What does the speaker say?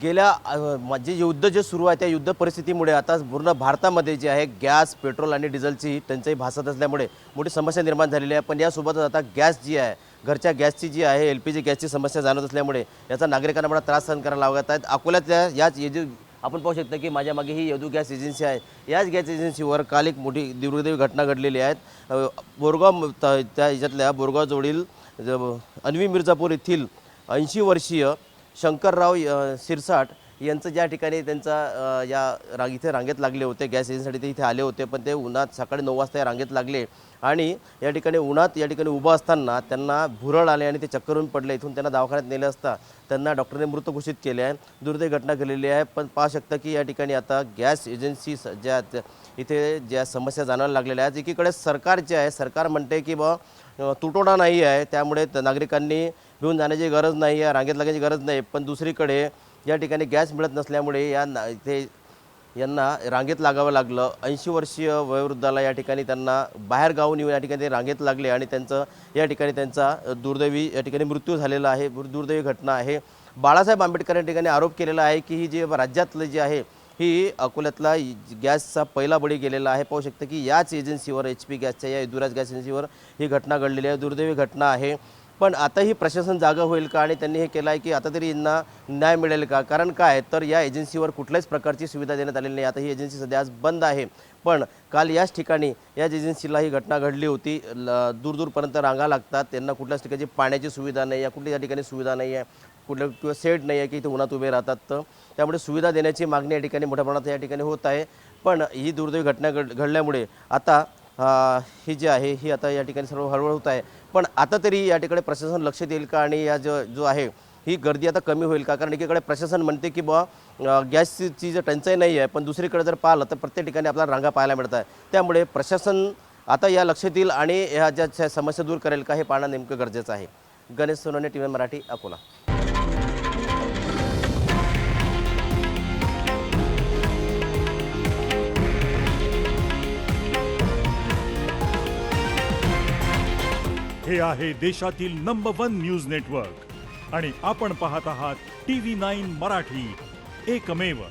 जे युद्ध जे सुरू आहे त्या युद्ध परिस्थितीमुळे आता पूर्ण भारतामध्ये जे आहे गॅस, पेट्रोल आणि डिझेलची टंचाई भासत असल्यामुळे मोठी समस्या निर्माण झालेली आहे। पण यासोबतच आता गॅस जी आहे, घरच्या गॅसची जी आहे LPG गॅसची समस्या जाणवत असल्यामुळे याचा नागरिकांना मोठा त्रास सहन करायला लागत आहेत। अकोल्यातल्या याच आपण पाहू शकता की माझ्या मागे ही यदू गॅस एजन्सी आहे। याच गॅस एजन्सीवर काल एक मोठी दुर्दैवी घटना घडलेली आहे। बोरगाव त्या याच्यातल्या बोरगावजवळील अन्वी मिर्झापूर येथील 80 वर्षीय शंकरराव शिरसाट यांचं ज्या ठिकाणी त्यांचा इथे रांगेत लागले होते गॅस एजन्सीसाठी, ते इथे आले होते। पण ते उन्हात सकाळी 9 वाजता या रांगेत लागले आणि या ठिकाणी उन्हात उभं असताना त्यांना भुरळ आले आणि ते चक्करून पडले। इथून त्यांना दवाखान्यात नेले असता त्यांना डॉक्टरने मृत घोषित केले आहे। दुर्दैवी घटना घडलेली आहे। पण पाहू शकता की या ठिकाणी आता गॅस एजन्सी इथे ज्या समस्या जाणवायला लागलेल्या आहेत, एकीकडे सरकार जे आहे, सरकार म्हणते की तुटवडा नाही आहे, त्यामुळे नागरिकांनी भिवून जाण्याची गरज नाही आहे, रांगेत लागण्याची गरज नाही। पण दुसरीकडे या ठिकाणी गॅस मिळत नसल्यामुळे इथे यांना रांगेत लागावं लागलं। 80 वर्षीय वयोवृद्धाला या ठिकाणी त्यांना बाहेर गावून येऊन या ठिकाणी ते रांगेत लागले आणि त्यांचा दुर्दैवी या ठिकाणी मृत्यू झालेला आहे। दुर्दैवी घटना आहे। बाळासाहेब आंबेडकर या ठिकाणी आरोप केलेला आहे की ही जी राज्यातलं जे आहे ही अकोल्यातला गॅसचा पहिला बळी गेलेला आहे। पाहू शकता की याच एजन्सीवर HP गॅसच्या या यदुराज गॅस एजन्सीवर ही घटना घडलेली आहे, दुर्दैवी घटना आहे। पण आताही प्रशासन जागा होईल का आणि त्यांनी हे केलं आहे की आता तरी यांना न्याय मिळेल का? कारण काय तर या एजन्सीवर कुठल्याच प्रकारची सुविधा देण्यात आलेली नाही। आता ही एजन्सी सध्या आज बंद आहे। पण काल याच ठिकाणी याच एजन्सीला ही घटना घडली होती। दूरपर्यंत रांगा लागतात, त्यांना कुठल्याच ठिकाणी पाण्याची सुविधा नाही आहे, कुठल्या ठिकाणी सुविधा नाही आहे, किंवा सेट नाही आहे की इथे उन्हात उभे राहतात। तर त्यामुळे सुविधा देण्याची मागणी या ठिकाणी मोठ्या प्रमाणात या ठिकाणी होत आहे। पण ही दुर्दैवी घटना घडल्यामुळे आता ही जी आहे ही आता या ठिकाणी सर्व हळहळ होत आहे। पण आता तरी या ठिकाणी प्रशासन लक्ष देईल का आणि या जो आहे ही गर्दी आता कमी होईल का? कारण एकीकडे प्रशासन म्हणते की गॅसची जी टंचाई नाही आहे, पण दुसरीकडे जर पाहिलं तर प्रत्येक ठिकाणी आपल्याला रांगा पाहायला मिळत आहे। त्यामुळे प्रशासन आता या लक्ष देईल आणि ह्या ज्या समस्या दूर करेल का हे पाहणं नेमकं गरजेचं आहे। गणेश सोनवणे, TV मराठी, अकोला। हे आहे देशातील नंबर 1 न्यूज नेटवर्क आणि आपण पाहत आहात TV9 मराठी, एकमेव।